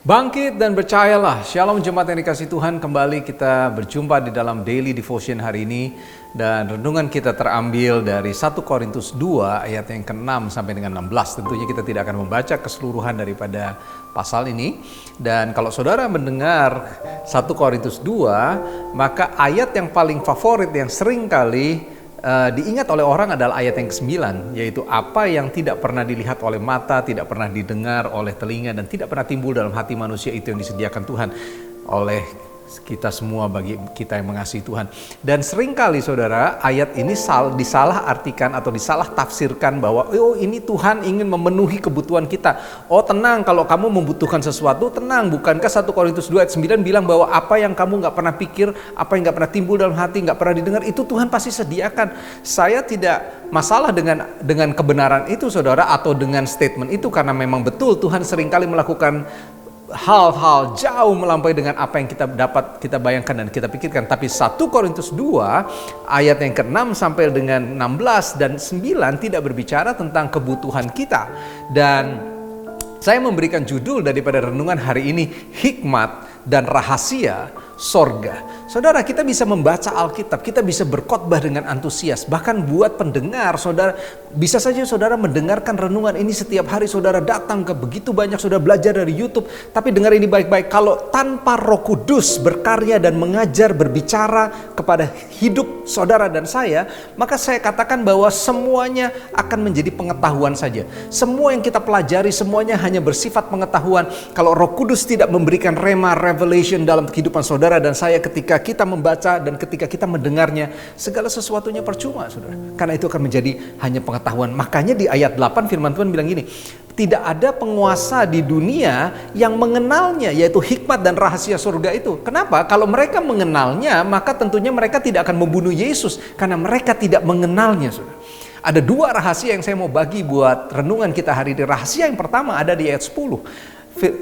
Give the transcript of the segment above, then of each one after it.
Bangkit dan percayalah. Shalom jemaat yang dikasihi Tuhan, kembali kita berjumpa di dalam Daily Devotion hari ini. Dan renungan kita terambil dari 1 Korintus 2 ayat yang ke-6 sampai dengan 16. Tentunya kita tidak akan membaca keseluruhan daripada pasal ini. Dan kalau saudara mendengar 1 Korintus 2, maka ayat yang paling favorit yang sering kali diingat oleh orang adalah ayat yang ke-9, yaitu apa yang tidak pernah dilihat oleh mata, tidak pernah didengar oleh telinga, dan tidak pernah timbul dalam hati manusia, itu yang disediakan Tuhan oleh kita semua bagi kita yang mengasihi Tuhan. Dan seringkali saudara, ayat ini disalah artikan atau disalah tafsirkan bahwa ini Tuhan ingin memenuhi kebutuhan kita. Tenang, kalau kamu membutuhkan sesuatu, tenang. Bukankah 1 Korintus 2 ayat 9 bilang bahwa apa yang kamu gak pernah pikir, apa yang gak pernah timbul dalam hati, gak pernah didengar, itu Tuhan pasti sediakan. Saya tidak masalah dengan kebenaran itu saudara, atau dengan statement itu, karena memang betul Tuhan seringkali melakukan hal-hal jauh melampaui dengan apa yang kita bayangkan dan kita pikirkan. Tapi 1 Korintus 2 ayat yang ke-6 sampai dengan 16 dan 9 tidak berbicara tentang kebutuhan kita. Dan saya memberikan judul daripada renungan hari ini, hikmat dan rahasia sorga. Saudara, kita bisa membaca Alkitab, kita bisa berkhotbah dengan antusias. Bahkan buat pendengar, saudara, bisa saja saudara mendengarkan renungan ini setiap hari. Saudara datang ke begitu banyak, saudara belajar dari YouTube. Tapi dengar ini baik-baik, kalau tanpa Roh Kudus berkarya dan mengajar, berbicara kepada hidup saudara dan saya, maka saya katakan bahwa semuanya akan menjadi pengetahuan saja. Semua yang kita pelajari, semuanya hanya bersifat pengetahuan. Kalau Roh Kudus tidak memberikan rema, revelation dalam kehidupan saudara dan saya, ketika kita membaca dan ketika kita mendengarnya, segala sesuatunya percuma, saudara. Karena itu akan menjadi hanya pengetahuan. Makanya di ayat 8 firman Tuhan bilang gini, tidak ada penguasa di dunia yang mengenalnya, yaitu hikmat dan rahasia surga itu. Kenapa? Kalau mereka mengenalnya, maka tentunya mereka tidak akan membunuh Yesus, karena mereka tidak mengenalnya, saudara. Ada dua rahasia yang saya mau bagi buat renungan kita hari ini. Rahasia yang pertama ada di ayat 10.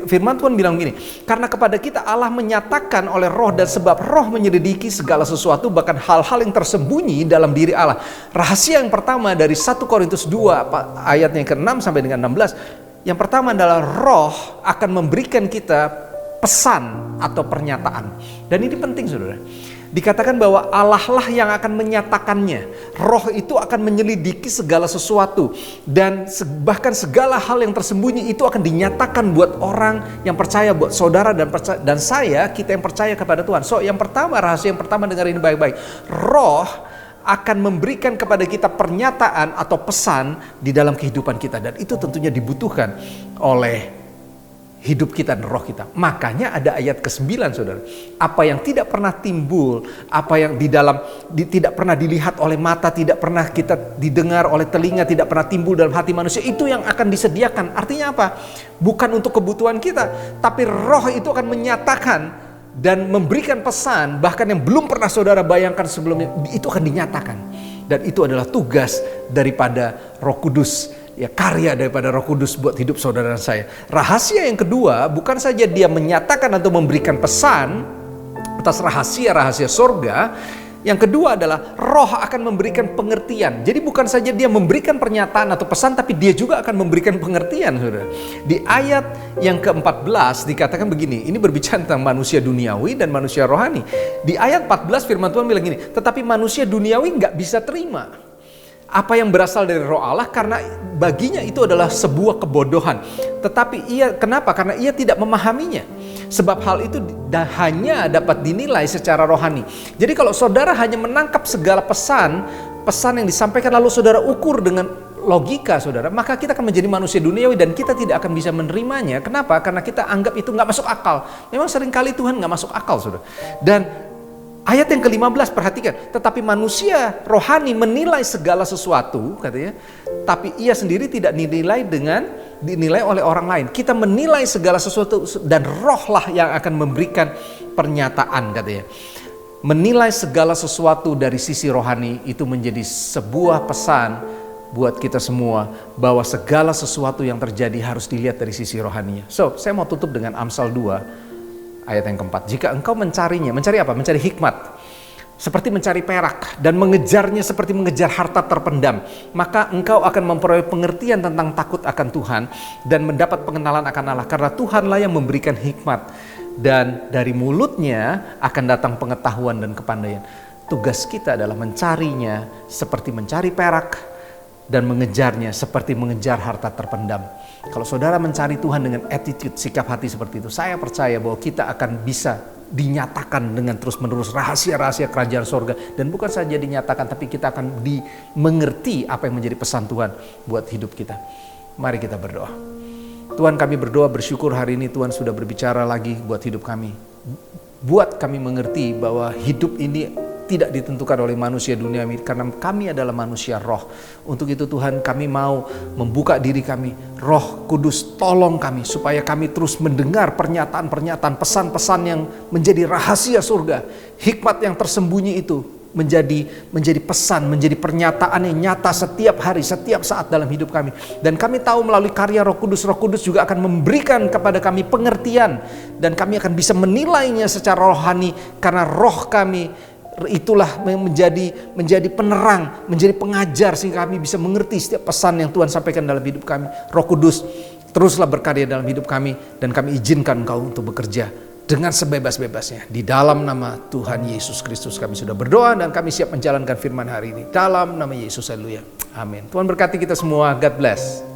Firman Tuhan bilang gini, karena kepada kita Allah menyatakan oleh roh, dan sebab roh menyelidiki segala sesuatu, bahkan hal-hal yang tersembunyi dalam diri Allah. Rahasia yang pertama dari 1 Korintus 2 ayat yang ke-6 sampai dengan 16. Yang pertama adalah roh akan memberikan kita pesan atau pernyataan. Dan ini penting, saudara. Dikatakan bahwa Allah lah yang akan menyatakannya. Roh itu akan menyelidiki segala sesuatu. Dan bahkan segala hal yang tersembunyi itu akan dinyatakan buat orang yang percaya, buat saudara dan saya, kita yang percaya kepada Tuhan. So yang pertama, rahasia yang pertama, dengar ini baik-baik. Roh akan memberikan kepada kita pernyataan atau pesan di dalam kehidupan kita. Dan itu tentunya dibutuhkan oleh hidup kita dan roh kita. Makanya ada ayat ke-9, saudara. Apa yang tidak pernah timbul, apa yang tidak pernah dilihat oleh mata, tidak pernah kita didengar oleh telinga, tidak pernah timbul dalam hati manusia, itu yang akan disediakan. Artinya apa? Bukan untuk kebutuhan kita, tapi roh itu akan menyatakan dan memberikan pesan, bahkan yang belum pernah saudara bayangkan sebelumnya, itu akan dinyatakan. Dan itu adalah tugas daripada Roh Kudus, ya, karya daripada Roh Kudus buat hidup saudara dan saya. Rahasia yang kedua, bukan saja dia menyatakan atau memberikan pesan atas rahasia-rahasia sorga. Yang kedua adalah roh akan memberikan pengertian. Jadi bukan saja dia memberikan pernyataan atau pesan, tapi dia juga akan memberikan pengertian, saudara. Di ayat yang ke-14 dikatakan begini, ini berbicara tentang manusia duniawi dan manusia rohani. Di ayat 14 firman Tuhan bilang gini, tetapi manusia duniawi gak bisa terima apa yang berasal dari roh Allah, karena baginya itu adalah sebuah kebodohan. Tetapi kenapa? Karena ia tidak memahaminya. Sebab hal itu hanya dapat dinilai secara rohani. Jadi kalau saudara hanya menangkap segala pesan yang disampaikan lalu saudara ukur dengan logika saudara, maka kita akan menjadi manusia duniawi dan kita tidak akan bisa menerimanya. Kenapa? Karena kita anggap itu gak masuk akal. Memang seringkali Tuhan gak masuk akal, saudara. Dan ayat yang ke-15, perhatikan, tetapi manusia rohani menilai segala sesuatu, katanya, tapi ia sendiri tidak dinilai oleh orang lain. Kita menilai segala sesuatu dan rohlah yang akan memberikan pernyataan, katanya. Menilai segala sesuatu dari sisi rohani itu menjadi sebuah pesan buat kita semua, bahwa segala sesuatu yang terjadi harus dilihat dari sisi rohaninya. So, saya mau tutup dengan Amsal 2 ayat yang keempat. Jika engkau mencarinya, mencari apa? Mencari hikmat. seperti mencari perak dan mengejarnya seperti mengejar harta terpendam, maka engkau akan memperoleh pengertian tentang takut akan Tuhan dan mendapat pengenalan akan Allah, karena Tuhanlah yang memberikan hikmat dan dari mulutnya akan datang pengetahuan dan kepandaian. Tugas kita adalah mencarinya seperti mencari perak dan mengejarnya seperti mengejar harta terpendam. Kalau saudara mencari Tuhan dengan attitude, sikap hati seperti itu, saya percaya bahwa kita akan bisa dinyatakan dengan terus-menerus rahasia-rahasia kerajaan sorga. Dan bukan saja dinyatakan, tapi kita akan dimengerti apa yang menjadi pesan Tuhan buat hidup kita. Mari kita berdoa. Tuhan, kami berdoa bersyukur hari ini Tuhan sudah berbicara lagi buat hidup kami. Buat kami mengerti bahwa hidup ini tidak ditentukan oleh manusia dunia ini, karena kami adalah manusia roh. Untuk itu Tuhan, kami mau membuka diri kami. Roh Kudus tolong kami supaya kami terus mendengar pernyataan-pernyataan, pesan-pesan yang menjadi rahasia surga. Hikmat yang tersembunyi itu menjadi pesan, menjadi pernyataan yang nyata setiap hari, setiap saat dalam hidup kami. Dan kami tahu melalui karya Roh Kudus juga akan memberikan kepada kami pengertian, dan kami akan bisa menilainya secara rohani, karena roh kami itulah menjadi penerang, menjadi pengajar, sehingga kami bisa mengerti setiap pesan yang Tuhan sampaikan dalam hidup kami. Roh Kudus, teruslah berkarya dalam hidup kami, dan kami izinkan Engkau untuk bekerja dengan sebebas-bebasnya. Di dalam nama Tuhan Yesus Kristus kami sudah berdoa, dan kami siap menjalankan firman hari ini. Dalam nama Yesus, haleluya. Amin. Tuhan berkati kita semua. God bless.